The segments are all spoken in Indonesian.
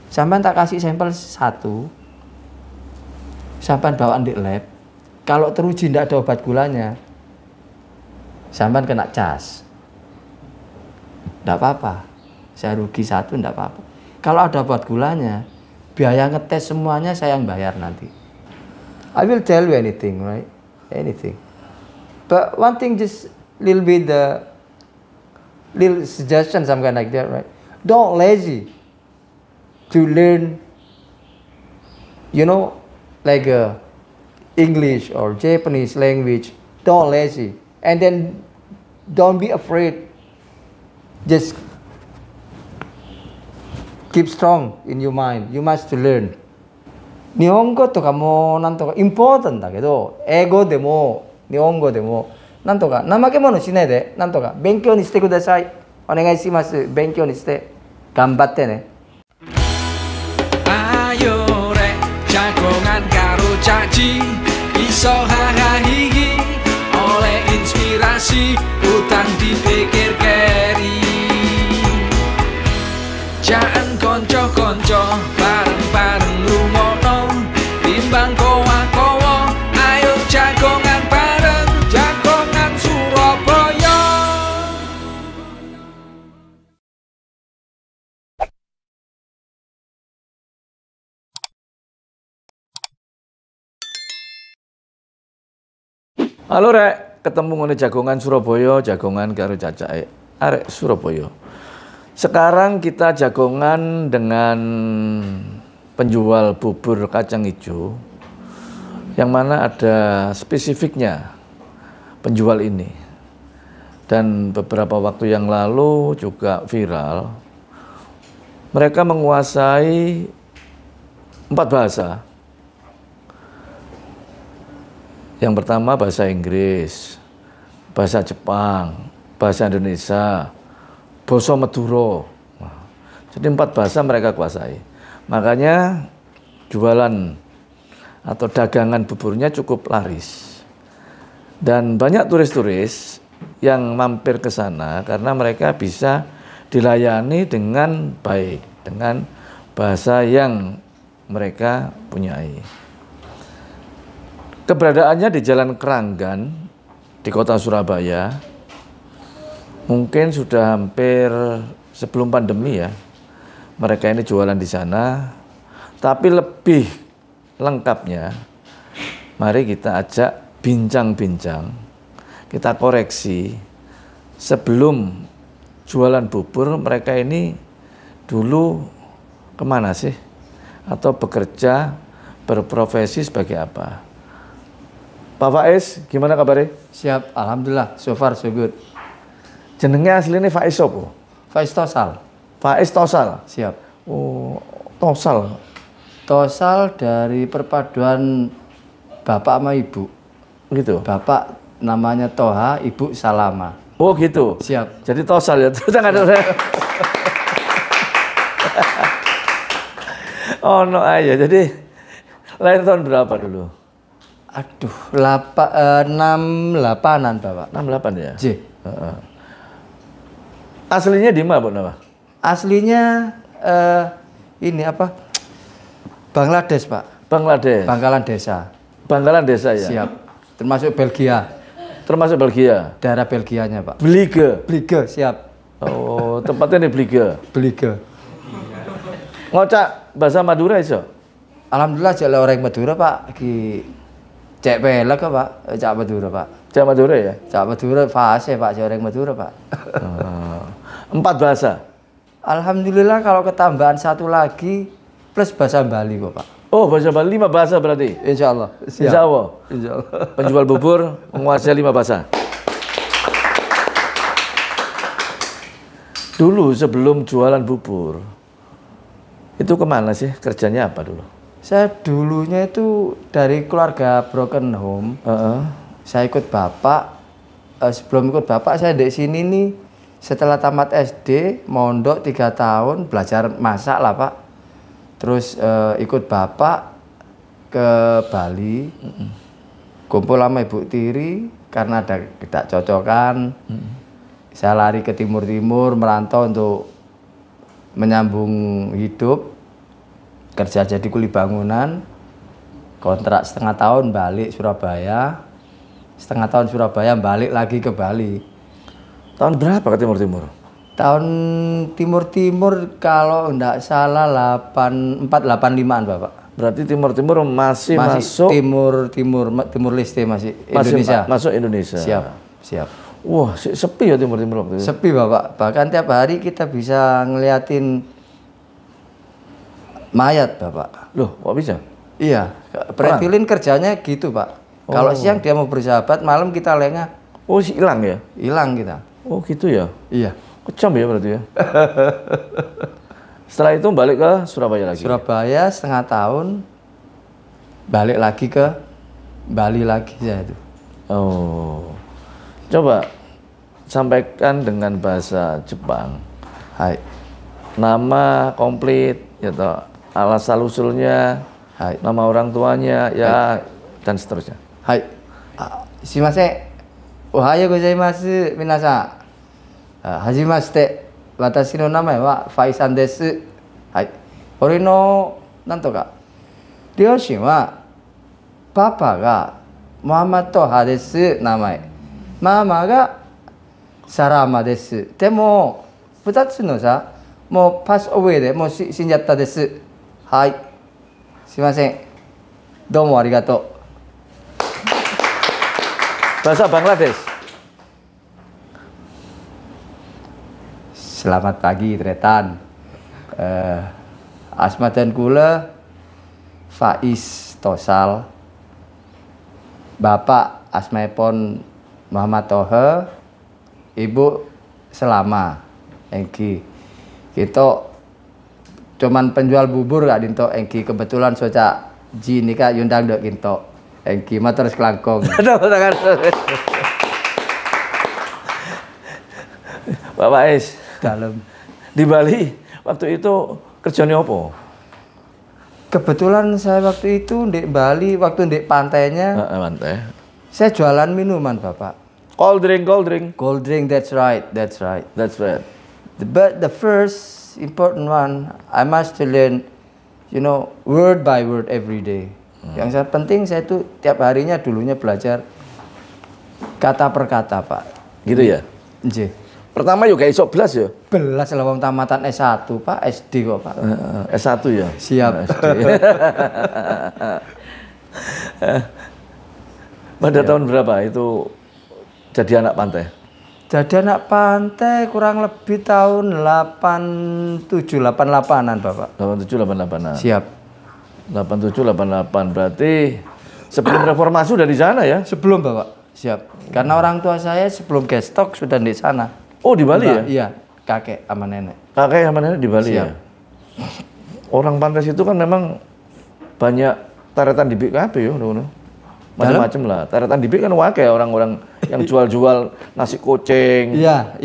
Sampean tak kasih sampel satu, sampean bawa di lab. Kalau teruji tidak ada obat gulanya, sampean kena cas. Tidak apa-apa, saya rugi satu, tidak apa-apa. Kalau ada obat gulanya, biaya ngetes semuanya saya yang bayar nanti. I will tell you anything, right? Anything. But one thing, just little bit the little suggestion, something like that, right? Don't lazy to learn, you know, like English or Japanese language. Don't lazy, and then don't be afraid. Just keep strong in your mind. You must learn. 日本語とかもなんとか important だけど、英語でも日本語でもなんとか怠け者しないで、なんとか勉強にしてください。お願いします。勉強にして頑張ってね。Ayo rek jagongan karo caci, iso hahaha oleh inspirasi utang dipikir keri. Jangan konco-konco bareng-bareng rumono, timbang kowa-kowa, ayo jagongan bareng, jagongan Surabaya. Halo rek, ketemu ngene jagongan Surabaya, jagongan karo cacake arek Surabaya. Sekarang kita jagongan dengan penjual bubur kacang hijau yang mana ada spesifiknya penjual ini. Dan beberapa waktu yang lalu juga viral. Mereka menguasai 4 bahasa. Yang pertama bahasa Inggris, bahasa Jepang, bahasa Indonesia, basa Madura. Jadi 4 bahasa mereka kuasai. Makanya jualan atau dagangan buburnya cukup laris. Dan banyak turis-turis yang mampir ke sana karena mereka bisa dilayani dengan baik, dengan bahasa yang mereka punyai. Keberadaannya di Jalan Keranggan di kota Surabaya mungkin sudah hampir sebelum pandemi ya. Mereka ini jualan di sana. Tapi lebih lengkapnya, mari kita ajak bincang-bincang, kita koreksi sebelum jualan bubur mereka ini dulu kemana sih? Atau bekerja, berprofesi sebagai apa? Pak Faiz, gimana kabarnya? Siap, alhamdulillah, so far so good. Jenengnya aslinya Faiz apa? Faiz Tosal. Faiz Tosal. Siap. Oh, Tosal. Tosal dari perpaduan bapak sama ibu. Gitu. Bapak namanya Toha, ibu Salama. Oh gitu. Siap. Jadi Tosal ya. Jangan ada. Oh no aja. Jadi lahir tahun berapa dulu? Aduh, 68-an Bapak. 68 ya? J. Aslinya di mana, Bu Nawa? Aslinya ini apa? Bangladesh, Pak. Bangladesh. Bangkalan Desa. Bangkalan Desa ya? Siap. Termasuk Belgia. Termasuk Belgia? Daerah Belgianya, Pak. Bliege? Bliege, siap. Oh, tempatnya di Bliege? Bliege. Ngocak bahasa Madura iso? Alhamdulillah jale orang Madura, Pak. Ki cek pelek Pak, cak Madura, Pak. Cak Madura ya? Cak Madura fase, Pak, orang Madura, Pak. 4 bahasa? Alhamdulillah kalau ketambahan 1 lagi plus bahasa Bali kok, Pak. Oh, bahasa Bali 5 bahasa berarti? Insya Allah. Siap. Insya Allah? Insya Allah. Penjual bubur menguasai 5 bahasa? Dulu sebelum jualan bubur, itu kemana sih? Kerjanya apa dulu? Saya dulunya itu dari keluarga broken home. Saya ikut bapak. Sebelum ikut bapak saya di sini nih. Setelah tamat SD, mondok 3 tahun, belajar masak lah Pak. Terus ikut bapak ke Bali. Kumpul sama Ibu Tiri karena ada ketidakcocokan. Saya lari ke timur-timur merantau untuk menyambung hidup. kerja jadi kuli bangunan, kontrak setengah tahun balik Surabaya, setengah tahun Surabaya balik lagi ke Bali. Tahun berapa ke timur-timur? Tahun timur-timur kalau enggak salah 84-85an Bapak. Berarti timur-timur masih masuk timur Leste masih Indonesia. Masuk Indonesia. Siap. Wah, sepi ya timur-timur waktu itu. Sepi Bapak. Bahkan tiap hari kita bisa ngeliatin mayat Bapak. Loh, kok bisa? Iya, pretilin kerjanya gitu Pak. Kalau siang dia mau bersahabat, malam kita lengah. Oh, hilang ya? Hilang kita. Oh, gitu ya? Iya. Kejam ya berarti ya? Setelah itu balik ke Surabaya lagi? Surabaya setengah tahun, balik lagi ke Bali lagi saya itu. Oh, coba sampaikan dengan bahasa Jepang. Hai. Nama komplit, ya toh, asal usulnya, Hai. nama orang tuanya, ya dan seterusnya. Hai. Shimasen. Ohayou gozaimasu, minasan. Hajimashite. Watashi no namae wa Fai-san desu. Hai. Ore no nanto ka. Ryoshin wa papa ga Muhammad Toha desu, namae. Mama ga Sarama desu. Demo 2つのさ、もうパスオブウェイでもう死んじゃったです。はい。すいません。どうもありがとう。 Bahasa Bangladesh. Selamat pagi Tretan. Asma dan kula Faiz Tosal. Bapak asmaipun Muhammad Toha, Ibu Selama. Engki. Kita cuman penjual bubur Kak Dinto engki, kebetulan soca ji nika yundang dok kinto. Engki matur kelangkong. Pak Faiz, Dalam. di Bali waktu itu kerjanya apa? Kebetulan saya waktu itu di Bali, waktu di pantainya, Pantai. saya jualan minuman Bapak. Cold drink. Cold drink, that's right. That's right. But the first important one, I must learn, word by word every day. Yang penting saya tuh tiap harinya dulunya belajar kata per kata Pak. Gitu ya? Nggih. Pertama juga iso belas ya? Belas lawang tamatan S1 Pak, SD kok Pak. S1 ya? Siap. SD. Pada tahun berapa itu jadi anak pantai? Jadi anak pantai kurang lebih tahun 87-88an Bapak. 87-88an. Siap. 87-88 berarti sebelum reformasi udah di sana ya? Sebelum Bapak. Siap. Karena orang tua saya sebelum gestok sudah di sana. Oh di Bali ya? Iya, kakek sama nenek. Kakek sama nenek di Bali. Siap. Ya? Orang pantai itu kan memang banyak taretan di BKP ya, macam-macam lah. Taretan di kan wakai orang-orang yang jual-jual nasi kucing. Iya.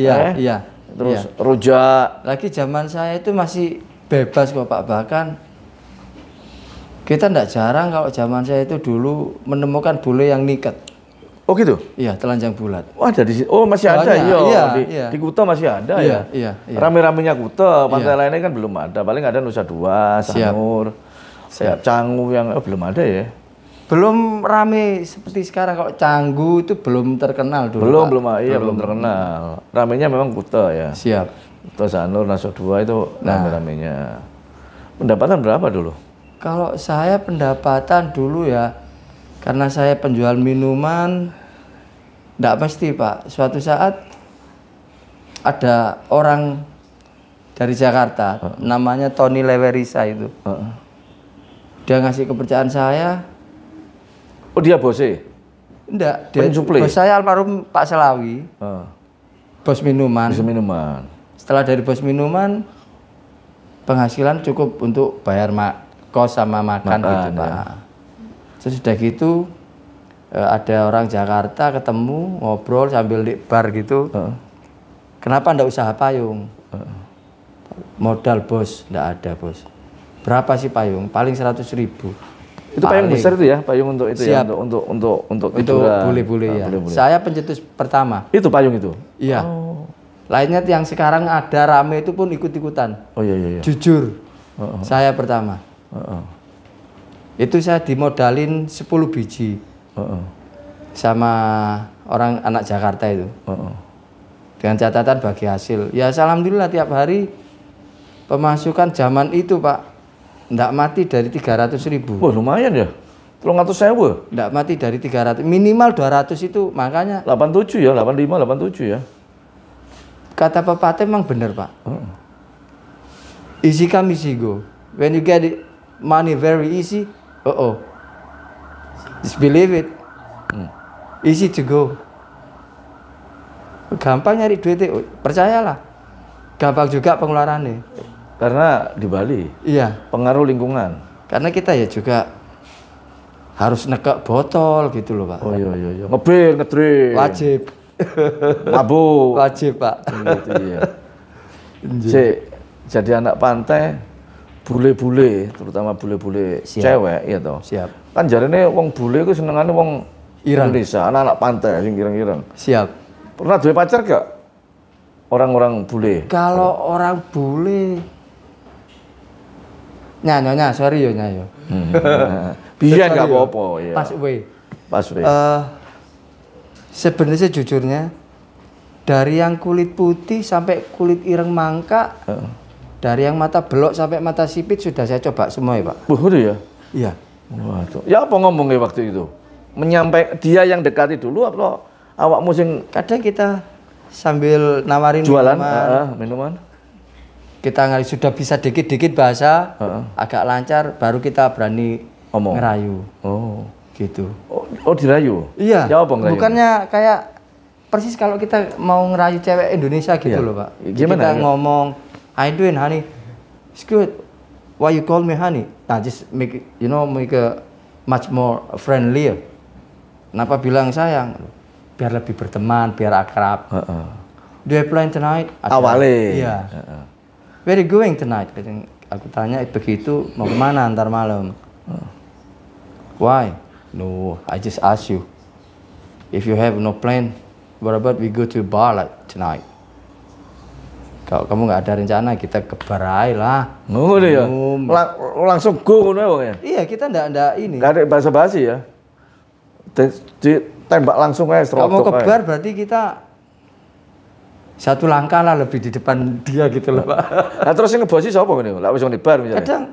Terus rujak. Lagi zaman saya itu masih bebas kok Pak, bahkan kita tidak jarang kalau zaman saya itu dulu menemukan bule yang niket. Oh gitu? Iya, telanjang bulat. Oh ada di sini. Oh masih ada iya. Di Kuta masih ada ya. Iya. Rame-ramenya Kuta, pantai lainnya kan belum ada. Paling ada Nusa Dua, Sanur, Canggu yang belum ada ya. Belum rame seperti sekarang. Kalau Canggu itu belum terkenal dulu. Belum terkenal. Ramenya memang Kuta ya. Siap. Kuta, Sanur, Nusa Dua itu rame-ramenya. Pendapatan berapa dulu? Kalau saya pendapatan dulu ya, karena saya penjual minuman, tidak mesti Pak. Suatu saat ada orang dari Jakarta, namanya Tony Lewerisa itu. Dia ngasih kepercayaan saya. Oh dia bosnya? Enggak, bos saya almarhum Pak Selawi. Bos minuman. Setelah dari bos minuman, penghasilan cukup untuk bayar kos sama makan gitu Pak. Ya. Terus sudah gitu ada orang Jakarta ketemu ngobrol sambil di bar gitu. Kenapa ndak usaha payung? Modal bos, ndak ada bos. Berapa sih payung? Paling 100.000. Itu payung besar itu ya, payung untuk itu. Siap. Ya, untuk bule-bule ya. Saya pencetus pertama. Itu payung itu. Iya. Oh. Lainnya yang sekarang ada rame itu pun ikut-ikutan. Oh iya. Jujur. Saya pertama. Itu saya dimodalin 10 biji sama orang anak Jakarta itu. Dengan catatan bagi hasil. Ya alhamdulillah tiap hari pemasukan zaman itu Pak, nggak mati dari 300.000. Wah lumayan ya. 300.000. Nggak mati dari 300, minimal 200 itu, makanya 87 ya, 85, 87 ya. kata pepatah memang benar Pak. Easy come easy go. When you get it, money very easy, just believe it. Easy to go. Gampang nyari duit, percayalah. Gampang juga pengeluarannya. Karena di Bali. Iya. Pengaruh lingkungan. Karena kita ya juga harus nekek botol gitu loh Pak. Oh iya. Ngebir, ngedrink. Wajib. Mabuk. Wajib Pak. Gitu iya. Jadi anak pantai, bule-bule, terutama bule-bule cewek, ya toh. Siap. Kan jarene wong bule ku senengane wong Ireng. Indonesia, anak-anak pantai sing ireng-ireng. Siap. Pernah duwe pacar gak? Orang-orang bule. Kalau orang bule nyanyonya, sorry yo nyanyo. Biyen gak apa-apa ya. Pas we. Pas we. Sebenarnya jujurnya dari yang kulit putih sampai kulit ireng mangka, dari yang mata belok sampai mata sipit sudah saya coba semua ya Pak. Udah ya? Iya. Waduh. Ya apa ngomongnya waktu itu? Menyampaikan dia yang dekati dulu apa awakmu sing Kadang kita sambil nawarin jualan minuman. minuman? Kita sudah bisa dikit-dikit bahasa, agak lancar, baru kita berani Ngomong. ngerayu. Oh. Gitu. Oh dirayu? Iya. Ya apa ngerayu? Bukannya kayak persis kalau kita mau ngerayu cewek Indonesia gitu loh Pak. Gimana? Kita ngomong, "How you doing, honey? It's good. Why you call me honey?" Nah, just make a much more friendlier. Kenapa bilang sayang? Biar lebih berteman, biar akrab. Do you plan tonight? Awalnya. Iya. Where you going tonight? Aku tanya begitu, mau kemana antar malam? Why? No, I just ask you. If you have no plan, what about we go to bar like tonight? Kalau kamu nggak ada rencana, kita ke bar aja lah. Ngono ya. Langsung go ngono ya. Iya, kita ndak ini. Enggak ada basa-basi ya. Tembak langsung aja. Kalau mau ke bar berarti kita satu langkah lah lebih di depan dia gitu loh Pak. Nah terus yang ngebosi siapa ngene? Lah wis di bar misalnya. Kadang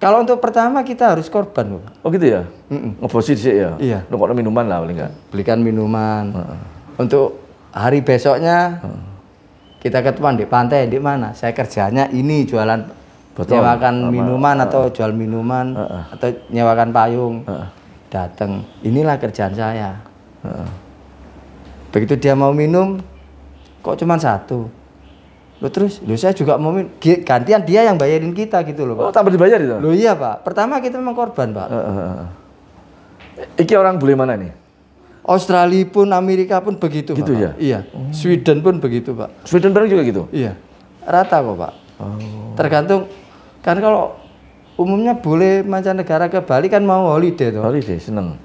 kalau untuk pertama kita harus korban Pak. Oh gitu ya? Ngebosi dhisik ya? Iya. Nukokno minuman lah paling enggak. Belikan minuman. Untuk hari besoknya kita ketemuan di pantai, di mana? Saya kerjanya ini, jualan nyewakan minuman atau jual minuman atau nyewakan payung. Datang, inilah kerjaan saya. Begitu dia mau minum, kok cuma satu. Loh terus, saya juga mau minum. Gantian dia yang bayarin kita gitu loh Pak. Oh tambah dibayar itu? Loh iya Pak, pertama kita memang korban Pak. Iki orang bule mana nih? Australia pun, Amerika pun begitu gitu Pak. Ya? Iya, Sweden pun begitu Pak. Sweden bareng juga gitu? Iya, rata kok Pak. Tergantung, kan kalau umumnya boleh mancanegara ke Bali kan mau holiday tuh. Holiday, seneng.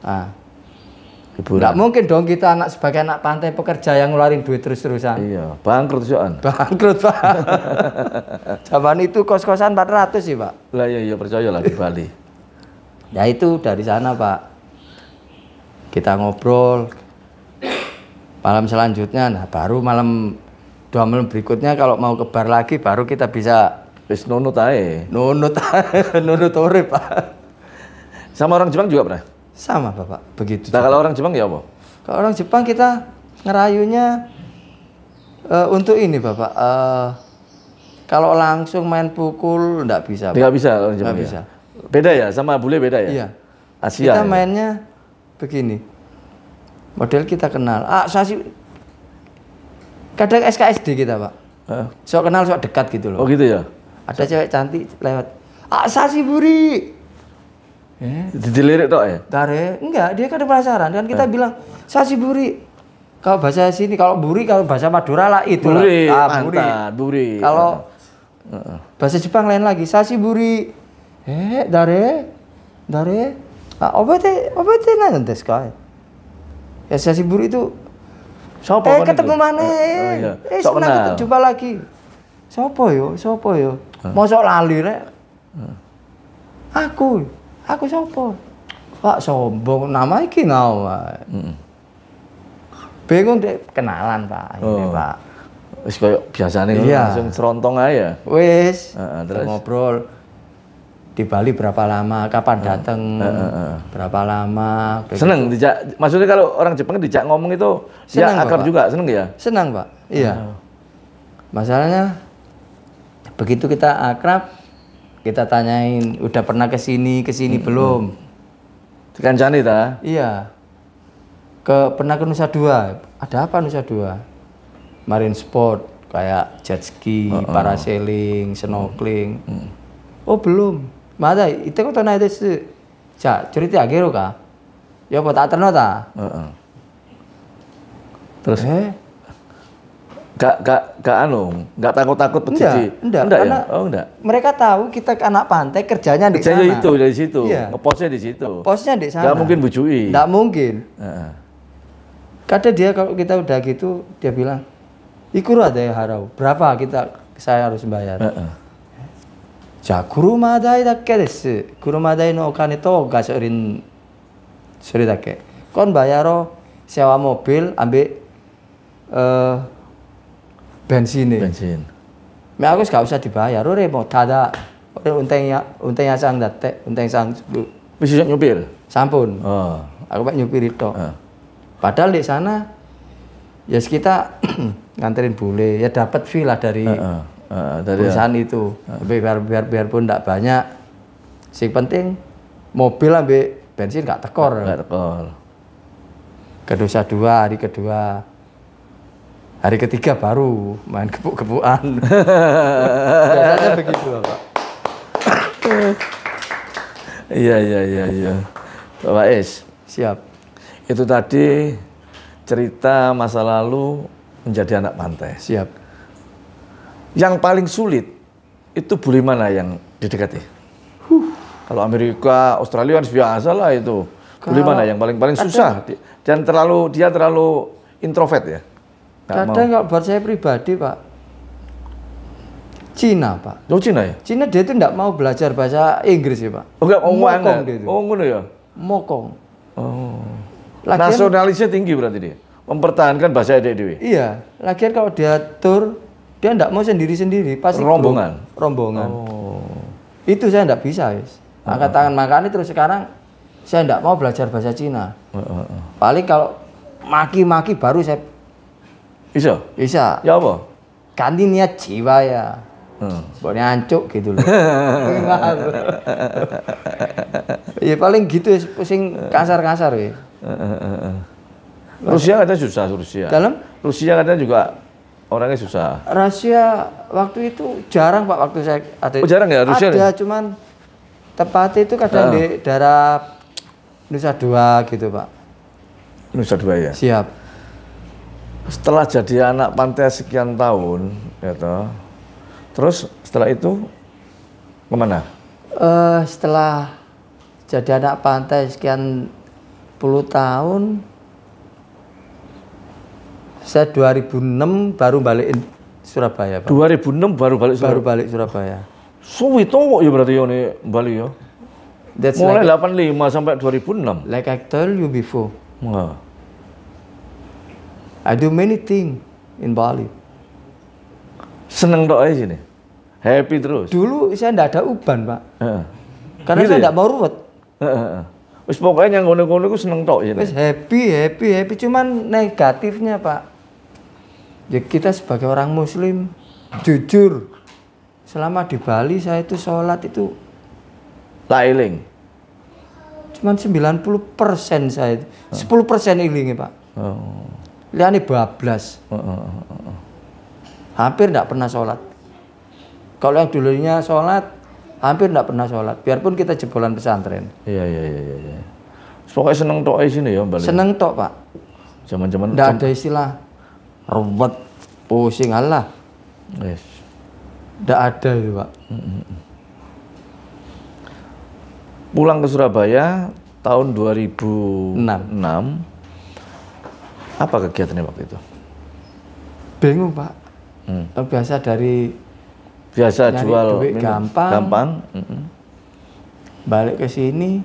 Nggak mungkin dong kita sebagai anak pantai pekerja yang ngeluarin duit terus-terusan. Iya, bangkrut soan. Bangkrut Pak. Zaman itu kos-kosan 400 sih Pak. Lah iya percaya lah di Bali. Ya itu dari sana Pak. Kita ngobrol. Malam selanjutnya, nah baru malam 2 malam berikutnya kalau mau ke bar lagi baru kita bisa Wis nunut ae. nunut urip Pak. Sama orang Jepang juga pernah? Sama Bapak, begitu. Nah kalau orang Jepang ya apa? Kalau orang Jepang kita ngerayunya untuk ini Bapak. Kalau langsung main pukul enggak bisa. Enggak bisa orang Jepang. Enggak ya? bisa. Beda ya, sama bule beda ya? Iya. Asia. Kita ya? mainnya begini. Model kita kenal. Kadang SKSD kita Pak. Sok kenal, sok dekat gitu loh. Oh gitu ya? Ada cewek cantik lewat. Sashiburi. Dilirik tok ya? Tare, enggak, dia kan penasaran kan kita bilang Sashiburi. Kalau bahasa sini, kalau buri, kalau bahasa Madura lah itu Buri, lah. buri. Kalau bahasa Jepang lain lagi, Sashiburi. Dare. Obete nan desu ka? Ya Sashiburi itu Sopo ketemu mana? Iya. Sok Senang kenal. kita jumpa lagi. Sopo yo? Mosok lali rek. Aku sapa? Pak sombong, nama iki ngau. Bingung dek kenalan Pak, ini Pak. Wis koyo biasane langsung serontong aja. Wis, terus ngobrol. Di Bali berapa lama? Kapan datang? Berapa lama? Seneng dijak. Maksudnya kalau orang Jepang dijak ngomong itu seneng, dia akrab juga, seneng ya? Senang Pak. Iya. Masalahnya begitu kita akrab, kita tanyain, udah pernah ke sini belum? Dikancani ta? Iya. Pernah ke Nusa Dua. Ada apa Nusa Dua? Marine sport kayak jet ski, parasailing, snorkeling. Oh belum. Mada itu kok tanah itu ja cerita agero kah? Ya apa tak terno ta? Terus gak takut pecici. Enggak, ya? Oh enggak. Mereka tahu kita anak pantai kerjanya di sana. Itu dari situ. Iya. Ngeposnya di situ. Posnya di sana. Gak mungkin bujui. Enggak mungkin. Kadang dia kalau kita udah gitu dia bilang, "Ikut ada ya harau. Berapa saya harus bayar?" Ja, kurumadai dakke desu. Kurumadai no okane to gasolin sore dakke. Kon bayaro sewa mobil ambek bensin. Me aku gak usah dibayar, ore mau tada. Ore untengnya sang datte, unteng sang bisa nyupir. Sampun. Aku pak nyupir itu. Padahal di sana ya kita nganterin bule, ya dapat fee lah dari perusahaan itu. Biarpun tidak banyak. Sing penting mobil ambil bensin gak tekor. Ke Nusa Dua, hari kedua. Hari ketiga baru main gebuk-gebukan. Biasanya begitu, Pak. Iya. Bapak Es. Siap. Itu tadi cerita masa lalu menjadi anak pantai. Siap. Yang paling sulit itu bule mana yang didekati? Kalau Amerika, Australia kan biasa lah itu. Bule mana yang paling susah? Dan dia terlalu introvert ya? Kadang kalau buat saya pribadi Pak, Cina Pak. Oh Cina ya? Cina dia itu tidak mau belajar bahasa Inggris ya Pak. Oh enggak mau mokong dia itu. Oh ngono ya? Mokong. Oh. Nasionalisnya tinggi berarti dia. Mempertahankan bahasa dewe. Iya. Lagian kalau dia tur, dia tidak mau sendiri-sendiri, pasti rombongan. Oh. Itu saya tidak bisa, guys. Angkat tangan makanya terus sekarang saya tidak mau belajar bahasa Cina. Paling kalau maki-maki baru saya bisa. Ya apa? Ganti niat jiwa ya. Pokoknya ancuk gitu loh. Ya paling gitu pusing kasar-kasar ya. Rusia katanya susah Rusia. Rusia katanya juga orangnya susah. Rusia waktu itu jarang Pak waktu saya ada. Oh jarang ya Rusia? Ada cuman tepatnya itu kadang di daerah Nusa Dua gitu Pak. Nusa Dua ya? Siap. Setelah jadi anak pantai sekian tahun, gitu. Terus setelah itu kemana? Setelah jadi anak pantai sekian puluh tahun, saya 2006 baru balikin Surabaya Pak. 2006 baru balik Surabaya. Suwi towo ya berarti ini Bali ya? Mulai like 85 sampai 2006? Like I told you before. I do many things in Bali. Seneng tok aja sini. Happy terus. Dulu saya enggak ada uban, Pak. Karena gitu saya enggak mau ruwet. Wis pokoknya yang ngono-ngono ku seneng tok ya. Wis happy, cuman negatifnya, Pak. Ya kita sebagai orang muslim jujur selama di Bali saya itu sholat itu lailing. Cuman 90% saya itu. 10% ilingnya, Pak. Liane bablas. Hampir enggak pernah sholat. Kalau yang dulunya sholat, hampir enggak pernah sholat. Biarpun kita jebolan pesantren. Iya. Pokoknya seneng tok aja sini ya Bali. Seneng tok Pak. Zaman-zaman. Enggak ada istilah ruwet, pusing Allah. Yes. Enggak ada itu Pak. Pulang ke Surabaya tahun 2006. Apa kegiatannya waktu itu? Bingung Pak. Biasa jual duit gampang. Balik ke sini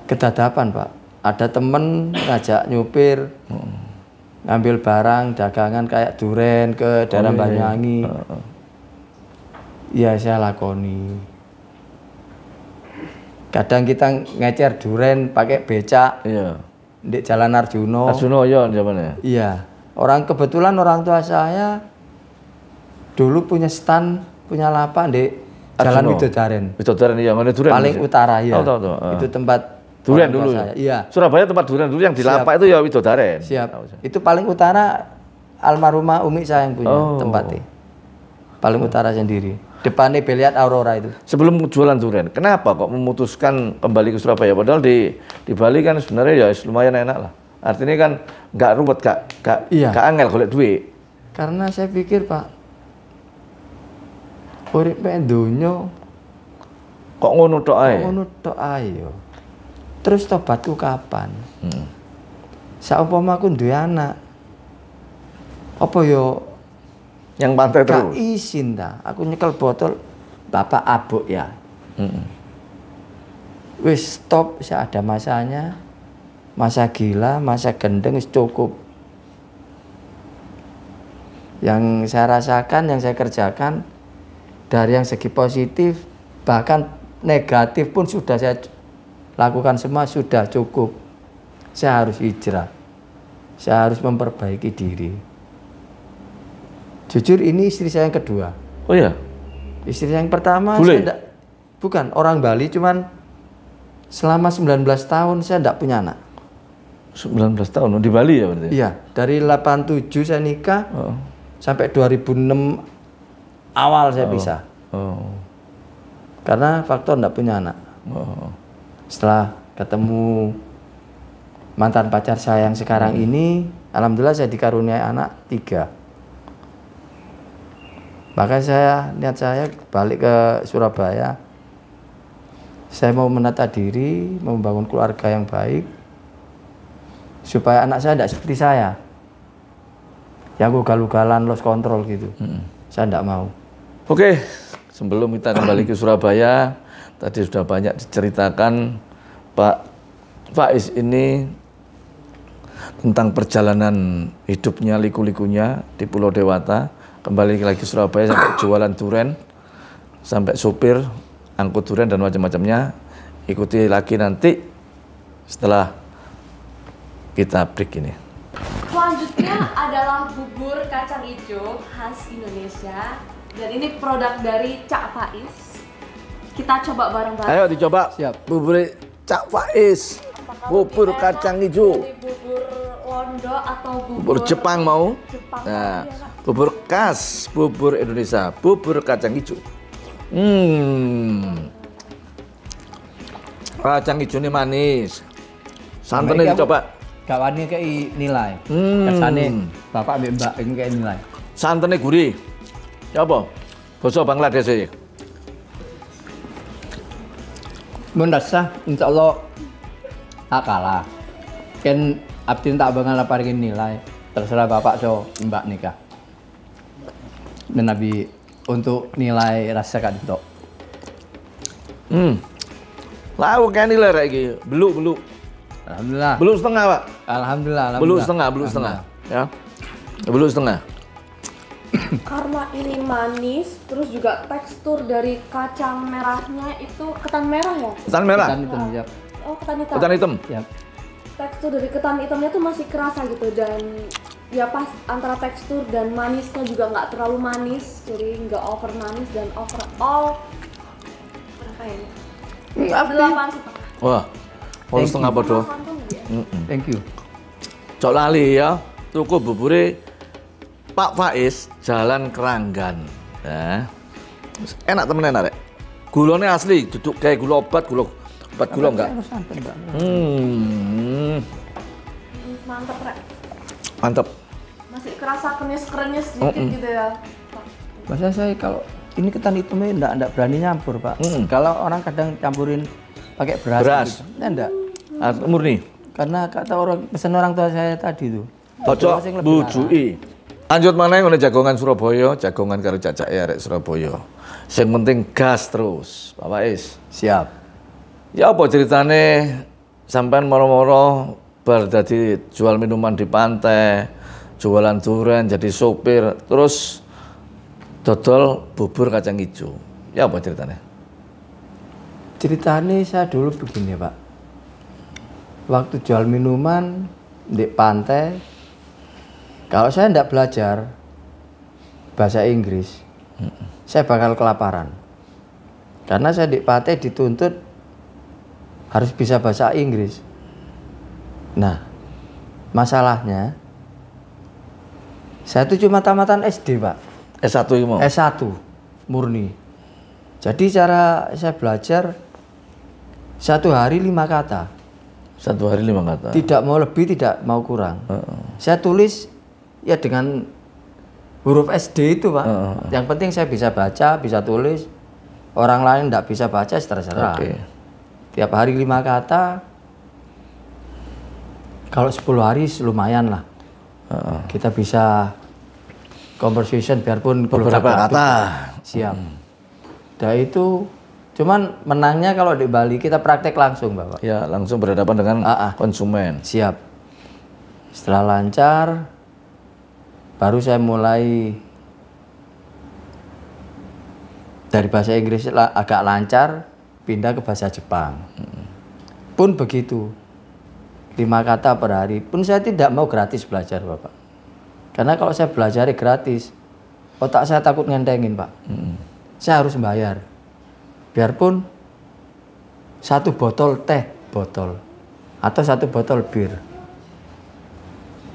kedadapan, Pak. Ada temen ngajak nyupir, ngambil barang dagangan kayak duren ke daerah Banyuwangi. Ya saya lakoni. Kadang kita ngecer duren pakai becak di Jalan Arjuno. Arjuno ya zamannya. Iya. Kebetulan orang tua saya dulu punya stand, punya lapak di Jalan Widodaren. Widodaren iya, mana duren? Paling utara ya. Tahu. Itu tempat duren dulu. Iya. Surabaya tempat duren dulu yang di lapak itu ya Widodaren. Siap. Itu paling utara almarhumah Umi saya yang punya tempatnya. Paling utara sendiri. Depannya Beliat Aurora itu. Sebelum jualan duren, kenapa kok memutuskan kembali ke Surabaya? Padahal di Bali kan sebenarnya ya lumayan enak lah. Artinya kan nggak ruwet, nggak angel golek duit. Karena saya pikir Pak, urip donya kok ngono tok ae. Ngono tok ae yo. Terus tobatku kapan? Saumpama aku duwe anak. Apa yo yang pantai terus? Gak izin ta. Aku nyekel botol bapak abuk ya. Wis stop, saya ada masanya. Masa gila, masa gendeng wis cukup. Yang saya rasakan, yang saya kerjakan dari yang segi positif, bahkan negatif pun sudah saya lakukan semua, sudah cukup. Saya harus hijrah. Saya harus memperbaiki diri. Jujur ini istri saya yang kedua. Oh ya? Istri saya yang pertama Bule? saya bukan orang Bali, cuman selama 19 tahun saya enggak punya anak. 19 tahun di Bali ya berarti? Iya, dari 87 saya nikah sampai 2006 awal saya pisah. Karena faktor enggak punya anak. Setelah ketemu mantan pacar saya yang sekarang ini, alhamdulillah saya dikaruniai anak 3. Maka niat saya balik ke Surabaya. Saya mau menata diri, membangun keluarga yang baik, supaya anak saya tidak seperti saya, yang ugal-ugalan, lost control gitu. Saya tidak mau. Oke, sebelum kita kembali ke Surabaya, tadi sudah banyak diceritakan Pak Faiz ini tentang perjalanan hidupnya, liku-likunya di Pulau Dewata. Kembali lagi ke Surabaya sampai jualan duren, sampai sopir angkut duren dan macam-macamnya. Ikuti lagi nanti setelah kita break ini. Selanjutnya adalah bubur kacang hijau khas Indonesia, dan ini produk dari Cak Faiz. Kita coba bareng-bareng. Ayo dicoba. Siap. Bubur Cak Faiz. Bubur kacang hijau. Bubur Londo atau Bubur Jepang mau? Jepang. Nah, bubur khas, bubur Indonesia, bubur kacang hijau. Kacang hijau ini manis. Santannya dicoba. Kawannya kayak nilai. Kesannya bapak ambil mbak ini kayak nilai. Santannya gurih. Coba. Basa Bangladesh iki. Mendasah, insya Allah tak kalah. Kan abdin tak bakal laparin nilai. Terserah bapak so mbak nikah. Dan Nabi untuk nilai rasakan itu. Lalu kayak nilai kayak gitu. Beluk. Alhamdulillah. Beluk setengah, Pak. Alhamdulillah. Beluk setengah. Ya. Beluk setengah. Karena ini manis, terus juga tekstur dari kacang merahnya itu ketan merah ya? Ketan merah. Ketan hitam, ya. Oh, ketan hitam. Ketan hitam. Ya. Tekstur dari ketan hitamnya tuh masih kerasa gitu, dan ya pas antara tekstur dan manisnya juga nggak terlalu manis, jadi nggak over manis dan overall berapa ini? 8,5. Wah. Kalau setengah bodoh. Thank you. Cok lali ya. Tuku bubure Pak Faiz Jalan Keranggan. Nah. Enak temen enak rek. Gulanya asli, duduk kayak gula obat enggak. Mantep Rek. Mantap. Masih kerasa kenyes sedikit gitu ya. Masa saya kalau ini ketan hitamnya enggak berani nyampur, Pak. Kalau orang kadang campurin pakai beras. Gitu. Enggak. Murni. Karena kata pesan orang tua saya tadi tuh. Cocok bujui. Lanjut mana yang jagongan Surabaya, jagongan karo cacake arek Surabaya. Yang penting gas terus, Pak Faiz. Siap. Ya apa ceritane sampean moro-moro bar dadi jual minuman di pantai, jualan durian jadi sopir, terus dodol bubur kacang hijau. Ya apa ceritanya? Ceritanya saya dulu begini Pak. Waktu jual minuman di pantai, kalau saya tidak belajar bahasa Inggris, saya bakal kelaparan. Karena saya di pantai dituntut harus bisa bahasa Inggris. Nah, masalahnya saya itu cuma tamatan SD Pak. S1 itu mau? S1 murni. Jadi cara saya belajar 1 hari 5 kata. 1 hari 5 kata. Tidak mau lebih, tidak mau kurang. Saya tulis ya dengan huruf SD itu Pak. Yang penting saya bisa baca, bisa tulis. Orang lain tidak bisa baca, terserah. Oke. Tiap hari 5 kata. Kalau 10 hari lumayan lah. Kita bisa conversation biarpun Beberapa kata. Siap. Dan itu cuman menangnya kalau di Bali kita praktek langsung Bapak. Ya, langsung berhadapan dengan konsumen. Siap. Setelah lancar, baru saya mulai dari bahasa Inggris agak lancar, pindah ke bahasa Jepang. Pun begitu. 5 kata per hari. Pun saya tidak mau gratis belajar Bapak. Karena kalau saya belajar gratis, otak saya takut ngentengin Pak. Saya harus bayar. Biarpun 1 botol teh botol atau 1 botol bir,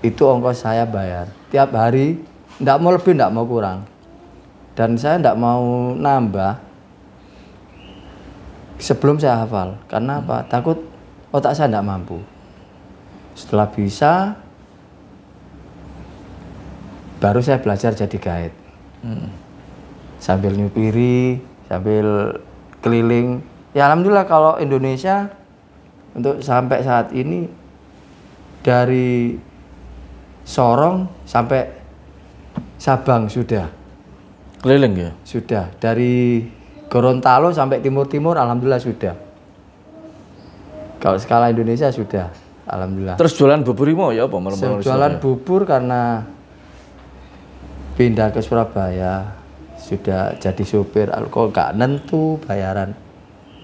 itu ongkos saya bayar tiap hari, tidak mau lebih, tidak mau kurang. Dan saya tidak mau nambah sebelum saya hafal. Karena apa? Takut otak saya tidak mampu. Setelah bisa, baru saya belajar jadi guide. Sambil nyupiri, sambil keliling. Ya alhamdulillah kalau Indonesia untuk sampai saat ini dari Sorong sampai Sabang sudah. Keliling ya? Sudah. Dari Gorontalo sampai timur-timur alhamdulillah sudah. Kalau skala Indonesia sudah. Alhamdulillah. Terus jualan bubur mau ya apa? Jualan bubur karena pindah ke Surabaya, sudah jadi sopir, kok gak nentu bayaran.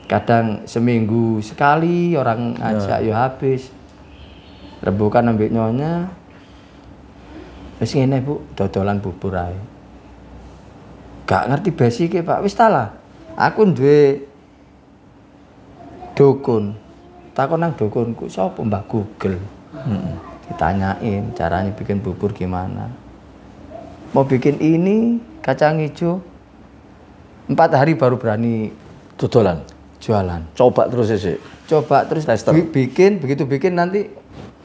Kadang seminggu sekali orang ngajak ya habis. Rembukan ambil nyonya. Wis ngene Bu, dodolan bubur ae. Gak ngerti basike Pak, wis talah. Aku duwe dukun. Takon nang dukunku, sapa Mbah Google. Ditanyain caranya bikin bubur gimana. Mau bikin ini kacang hijau 4 hari baru berani dodolan. Jualan. Coba terus sih. Coba terus bikin, begitu bikin nanti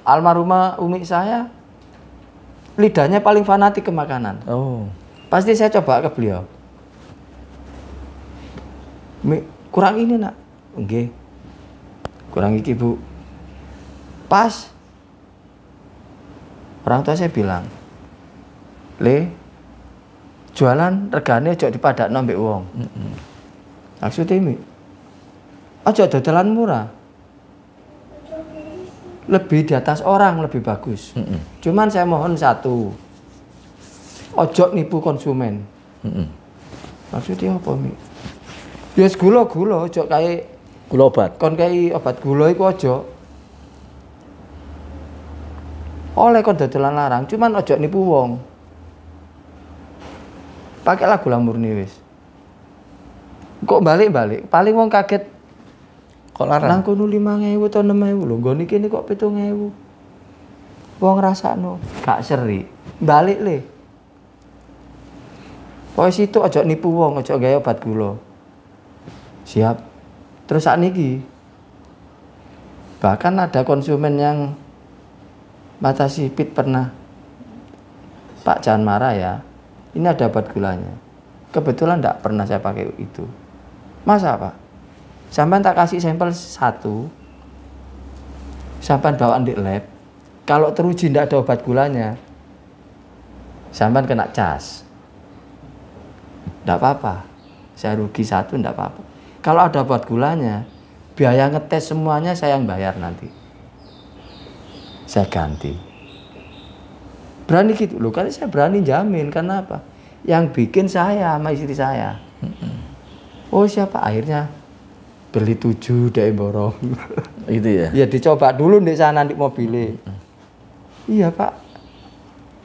almarhumah umi saya lidahnya paling fanatik ke makanan. Oh. Pasti saya coba ke beliau. Kurang ini nak. Nggih. Kurang iki Bu. Pas. Orang tua saya bilang, "Le, jualan regane aja dipadakno mbek wong." Maksudnya mi, aja dodolan murah. Lebih di atas orang lebih bagus. Cuman saya mohon satu, ojo nipu konsumen. Maksudnya apa mi? Ya gula ojo kayak Gula obat. kon kayak obat gula iku ojo. Oleh kon dodolan larang, cuman ojo nipu wong. Pakailah gula murni wis. Kok balik-balik, paling wong kaget. Kok larang? Nang kono 5.000 atau 6.000 lho, nggon iki kok 7.000. Wong rasakno, gak seri. Balik le. Pokoke situ aja nipu wong, aja gawe obat gula. Siap. Terus sakniki bahkan ada konsumen yang mata sipit pernah, Pak jangan marah ya. Ini ada obat gulanya. Kebetulan enggak pernah saya pakai itu. Masa Pak? Sampai tak kasih sampel 1, sampai bawaan di lab. Kalau teruji tidak ada obat gulanya, sampai kena cas. Tidak apa-apa. saya rugi 1 enggak apa-apa. Kalau ada obat gulanya, biaya ngetes semuanya saya yang bayar nanti. Saya ganti. Berani gitu loh, karena saya berani jamin. Karena apa? Yang bikin saya sama istri saya. Oh siapa? Akhirnya beli 7 deh borong. Itu ya. Ya dicoba dulu di sana di mobilnya. Iya Pak.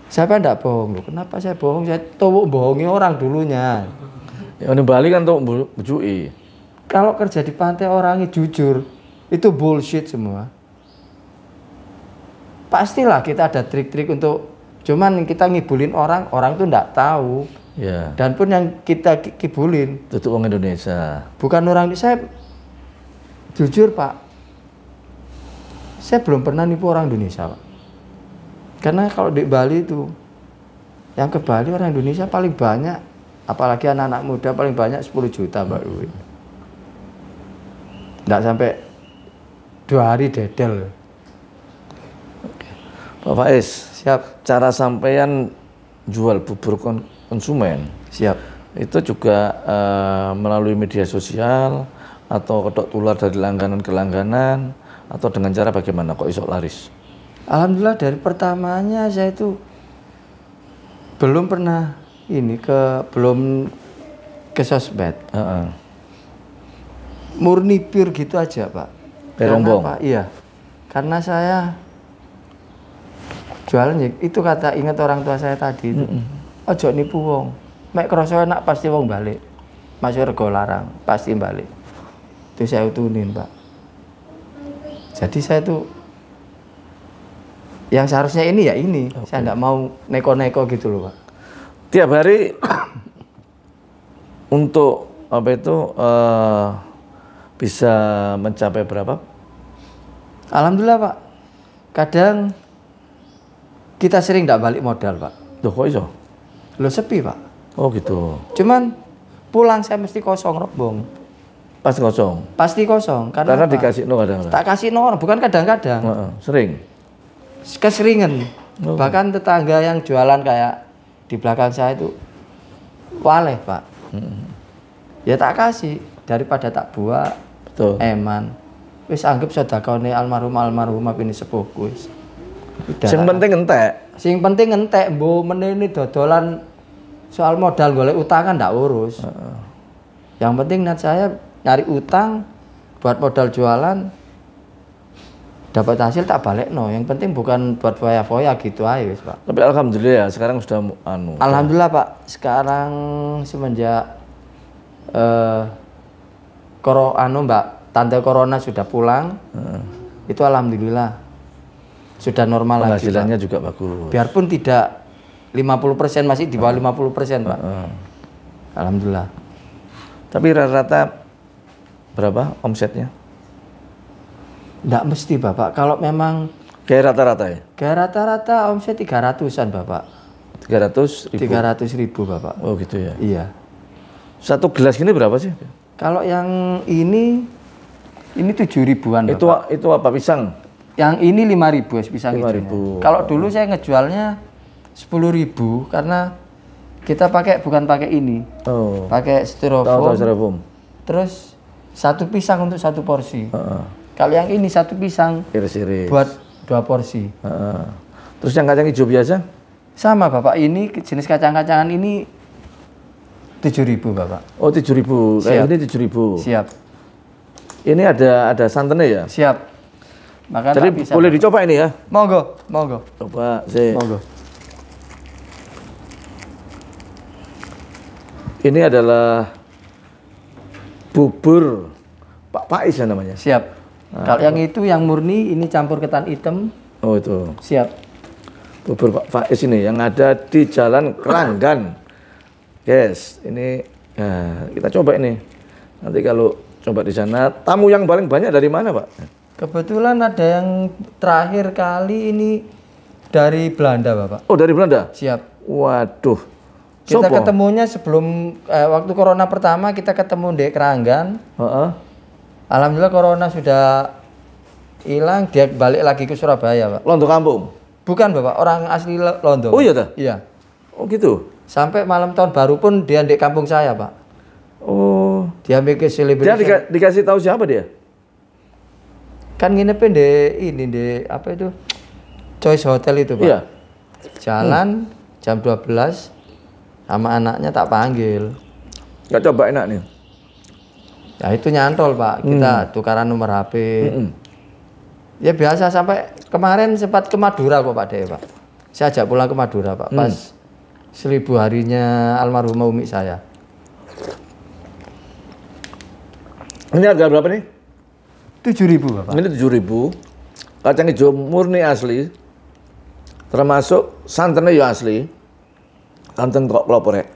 Siapa enggak bohong loh? Kenapa saya bohong? Saya tahu bohongi orang dulunya. Ya di Bali kan tuh bujui. Kalau kerja di pantai orangnya jujur, itu bullshit semua. Pastilah kita ada trik-trik untuk, cuman kita ngibulin orang, orang tuh enggak tahu. Ya. Dan pun yang kita kibulin, Tutup orang Indonesia. bukan orang, saya jujur Pak, saya belum pernah nipu orang Indonesia Pak. Karena kalau di Bali itu, yang ke Bali orang Indonesia paling banyak, apalagi anak-anak muda paling banyak 10 juta Pak. Nggak sampai 2 hari dedel. Pak Faiz, Siap, cara sampean jual bubur konsumen siap. itu juga melalui media sosial atau kedok tular dari langganan ke langganan atau dengan cara bagaimana kok iso laris? Alhamdulillah dari pertamanya saya itu belum pernah belum ke sosmed. Heeh. Murni pure gitu aja Pak. Berombong. Karena apa? Iya. Karena saya jualan ya, itu kata ingat orang tua saya tadi itu. Ojo nipu wong. Mek krasa enak pasti wong balik. Masuk rego larang, pasti balik. Itu saya utunin Pak. Jadi saya tuh yang seharusnya ini ya ini. Okay. Saya nggak mau neko-neko gitu loh Pak. Tiap hari untuk apa itu bisa mencapai berapa? Alhamdulillah Pak. Kadang kita sering nggak balik modal Pak. Loh kok iso? Lo sepi Pak. Oh gitu. Cuman pulang saya mesti kosong rombong. Pasti kosong. Pasti kosong. Karena apa? dikasih no kadang-kadang. Tak kasih no orang, bukan kadang-kadang. Sering. Keseringan. Oh. Bahkan tetangga yang jualan kayak di belakang saya itu waleh Pak. Ya tak kasih daripada tak buat. Betul. Eman. Wis anggap sedekahane almarhumah ini sepuhku wis. Yang penting entek. Sing penting entek mbok menene dodolan soal modal golek utang kan ndak urus. Yang penting niat saya nyari utang buat modal jualan, dapat hasil tak balik no. Yang penting bukan buat foya-foya gitu aja wis Pak. Tapi alhamdulillah ya sekarang sudah Alhamdulillah Pak. Sekarang semenjak Mbak tante corona sudah pulang, itu alhamdulillah sudah normal lagi. Penghasilannya juga bagus. Biarpun tidak 50% masih di bawah 50% Pak. Alhamdulillah. Tapi rata-rata berapa omsetnya? Nggak mesti Bapak. Kalau memang Kayak rata-rata ya? kayak rata-rata omset 300-an Bapak. 300.000. 300.000 Bapak. Oh gitu ya. Iya. Satu gelas gini berapa sih? Kalau yang ini 7.000-an Bapak. Itu apa pisang? Yang ini 5.000 pisang 5.000. hijaunya. Kalau dulu saya ngejualnya 10.000 karena kita bukan pakai ini. Oh. Pakai Tahu styrofoam. styrofoam. Terus satu pisang untuk satu porsi. Kalau yang ini satu pisang Iris-iris. buat 2 porsi. Terus yang kacang hijau biasa? Sama Bapak, ini jenis kacang-kacangan ini 7.000 Bapak. Oh 7.000. Kayak Siap. ini 7.000. Siap. Ini ada santannya ya? Siap. Maka Jadi tak bisa, boleh Bapak. dicoba ini ya? Monggo. Coba sih. Monggo. Ini adalah bubur Pak Faiz ya namanya? Siap. Kalau yang itu yang murni ini campur ketan hitam. Oh itu. Siap. Bubur Pak Faiz ini yang ada di Jalan Keranggan. Guys, ini kita coba ini. Nanti kalau coba di sana, tamu yang paling banyak dari mana Pak? Kebetulan ada yang terakhir kali ini dari Belanda Bapak. Oh dari Belanda? Siap. Waduh. Kita Sopo? ketemunya sebelum waktu corona pertama kita ketemu di Keranggan. Heeh. Alhamdulillah corona sudah hilang, dia balik lagi ke Surabaya Pak. Londo kampung? Bukan Bapak, orang asli Londo. Oh iya dah? Iya. Oh gitu? Sampai malam tahun baru pun dia di kampung saya Pak. Oh. Dia bikin Dia celebration. dikasih tahu siapa dia? Kan nginepin di ini di apa itu? Choice Hotel itu, Pak. Iya. Jalan jam 12 sama anaknya tak panggil. Nggak coba enak nih. Ya itu nyantol, Pak. Kita tukaran nomor HP. Ya biasa sampai kemarin sempat ke Madura kok Pak De, Pak. Saya ajak pulang ke Madura, Pak. Pas 1000 harinya almarhumah umi saya. Ini harga berapa nih? 7.000, Bapak. Ini 7.000. Kacang hijau murni asli. Termasuk santannya ya asli. Santan kok kloporek.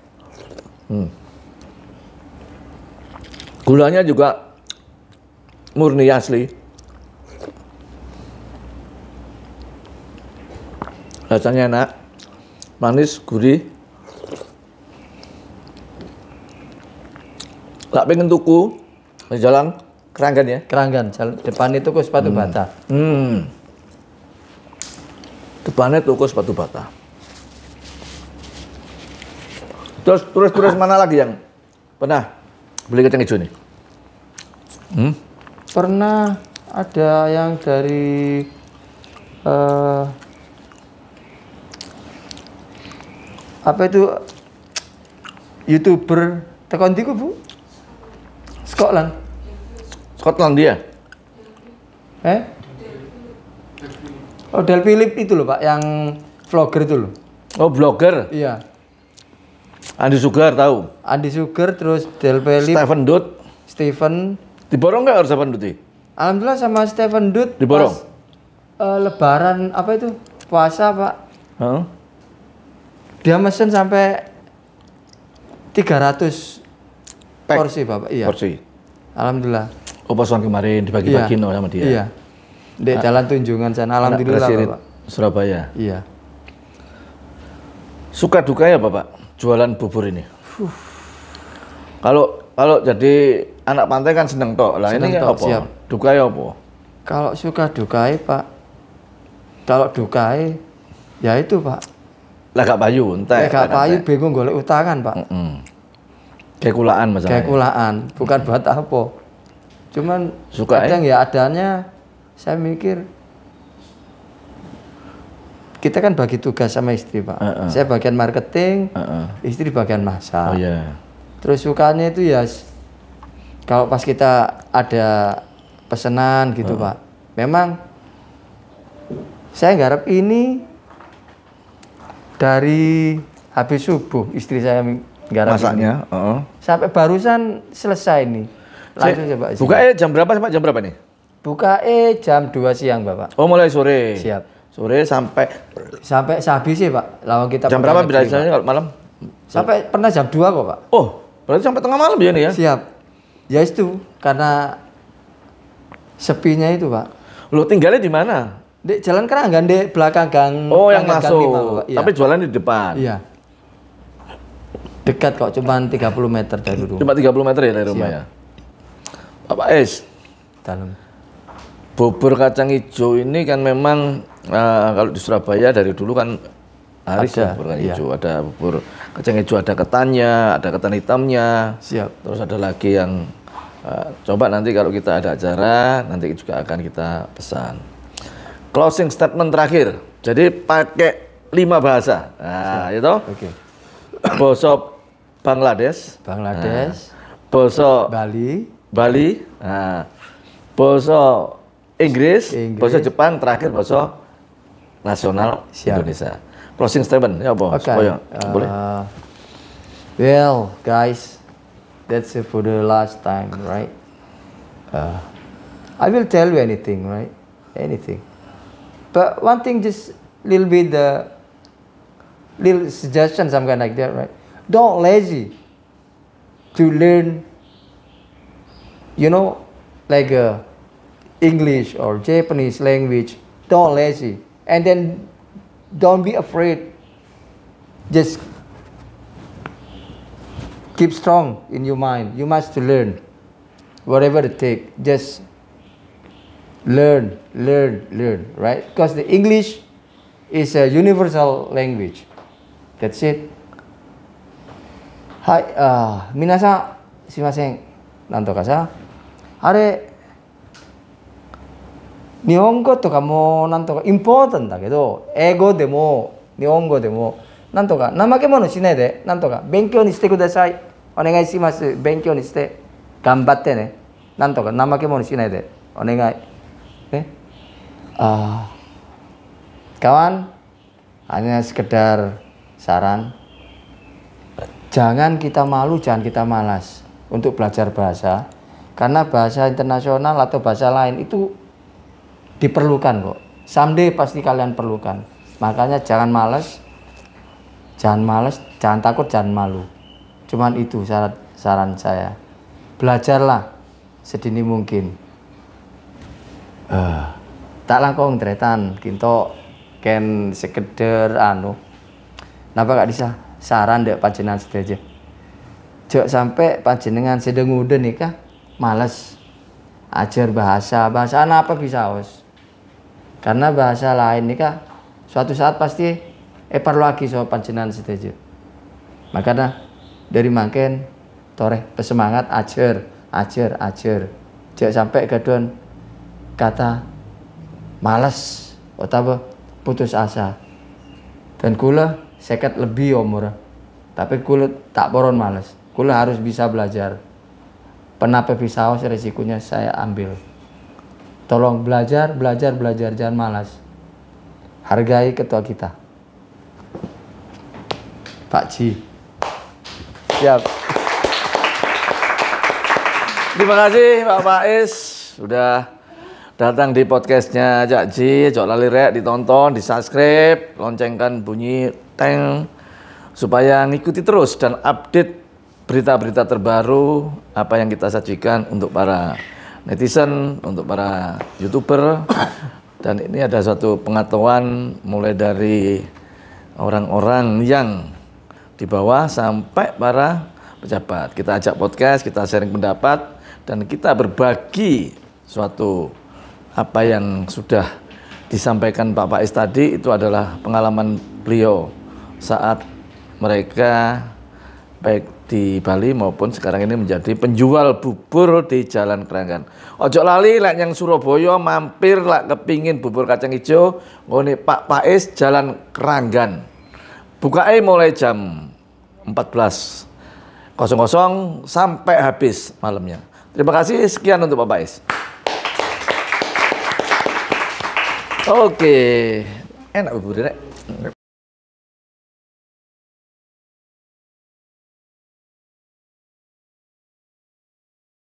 Gulanya juga murni asli. Rasanya enak. Manis, gurih. Gak pengen tuku. Di jalan Keranggan ya? Keranggan, jalan depan itu ke sepatu bata. Depannya toko sepatu bata. Terus turis mana lagi yang pernah beli kacang hijau nih? Pernah ada yang dari apa itu YouTuber tekan diku, Bu? Scotland dia? Oh, Del Philip itu loh, Pak, yang vlogger itu loh. Oh, blogger. Iya. Andi Sugar tahu. Andi Sugar, terus Del Philip, Stephen Dut. Stephen. Diborong nggak harus Stephen Dut? Alhamdulillah sama Stephen Dut. Diborong? Pas, Lebaran apa itu? Puasa, Pak. Huh? Dia mesen sampai 300 Pack. porsi, Bapak. Iya. Porsi. Alhamdulillah. Oh, pasuan kemarin dibagi-bagi no sama dia. Iya. Di Jalan Tunjungan sana. Alhamdulillah, Bapak. Surabaya. Iya. Suka duka ya Bapak jualan bubur ini? Kalau jadi anak pantai kan seneng tok. Lah ini Seneng tok, apa? siap. Duka ya apa? Kalau suka dukai, Pak. Kalau dukai ya itu, Pak. Lah gak payu, entek. Gak payu, bingung golek utangan, Pak. Kayak kulaan masalahnya. Kayak kulaan, bukan buat apa. Cuman Suka, kadang ya adanya, saya mikir kita kan bagi tugas sama istri, Pak. Saya bagian marketing, istri bagian masak. Oh iya. Terus sukanya itu ya kalau pas kita ada pesanan gitu, Pak. Memang saya nggarap ini dari habis subuh istri saya nggarap Masaknya, sampai barusan selesai nih. Langsung coba. Buka jam berapa sampai jam berapa nih? Buka jam 2 siang, Bapak. Oh, mulai sore. Siap. Sore sampai sehabis sih, Pak. Lawan kita jam berapa biasanya kalau malam? Sampai pernah jam 2 kok, Pak. Oh, berarti sampai tengah malam ya nih ya? Siap. Ya itu karena sepinya itu, Pak. Lo tinggalnya di mana? Di Jalan Keranggan, di belakang gang. Oh, yang gang masuk. 5, Pak. Iya. Tapi jualan di depan. Iya. Dekat kok, cuman 30 meter dari rumah. Cuma 30 meter ya dari rumah Siap. ya. Bapak Es, Dalam. bubur kacang hijau ini kan memang kalau di Surabaya dari dulu kan laris ya Ada, bubur kacang iya. hijau. Ada bubur kacang hijau, ada ketannya, ada ketan hitamnya. Siap. Terus ada lagi yang coba nanti kalau kita ada acara nanti juga akan kita pesan. Closing statement terakhir. Jadi pakai 5 bahasa. Nah, itu. Oke. Basa Bangladesh, basa Bali, basa Inggris, basa Jepang, terakhir basa nasional Indonesia. Closing statement ya apa? Okay. Supaya boleh. Well, guys, that's it for the last time, right? I will tell you anything, right? Anything. But one thing, just little bit little suggestion, some kind like that, right? Don't lazy to learn, like English or Japanese language. Don't lazy, and then don't be afraid. Just keep strong in your mind. You must learn, whatever it takes. Just learn, right? Because the English is a universal language. That's it. Hai, minasan simasen, nantoka sa, are, Nihongo to ka mo nantoka important だけど、英語でも日本語でもなんとか怠け者しないで、なんとか勉強にしてください。お願いします。勉強にして頑張ってね。なんとか怠け者しないで、お願い。ね。Kawan, hanya sekedar saran. Jangan kita malu, jangan kita malas untuk belajar bahasa. Karena bahasa internasional atau bahasa lain itu diperlukan kok. Someday pasti kalian perlukan. Makanya jangan malas, jangan takut, jangan malu. Cuman itu saran saya. Belajarlah sedini mungkin. Tak langkong tretan, kinto ken sekedar Napa gak bisa saran dek panjenengan sedaja. Jok sampai panjenengan sedang udah nikah, malas ajar bahasa apa bisa os. Karena bahasa lain nih kak, suatu saat pasti perlu lagi so panjenengan setuju. Makanya dari makin toreh pesemangat ajar. Jangan sampai gadon kata malas atau putus asa. Dan kula seket lebih umur, tapi kula tak boron malas. Kula harus bisa belajar. Kenapa bisa resikonya saya ambil. Tolong belajar, jangan malas. Hargai ketua kita. Pak Ji. Siap. Terima kasih Pak Faiz sudah datang di podcastnya Cak Ji. Jok lali rek ditonton, di-subscribe, loncengkan bunyi teng supaya ngikuti terus dan update berita-berita terbaru apa yang kita sajikan untuk para netizen, untuk para YouTuber. Dan ini ada suatu pengetahuan mulai dari orang-orang yang di bawah sampai para pejabat. Kita ajak podcast, kita sharing pendapat, dan kita berbagi suatu apa yang sudah disampaikan Pak Faiz tadi. Itu adalah pengalaman beliau saat mereka baik di Bali maupun sekarang ini menjadi penjual bubur di Jalan Keranggan. Ojo lali lek yang Surabaya mampir lek kepingin bubur kacang hijau ngene Pak Faiz Jalan Keranggan. Bukanya mulai jam 14.00 sampai habis malamnya. Terima kasih, sekian untuk Pak Faiz. Oke. Enak bubur rek.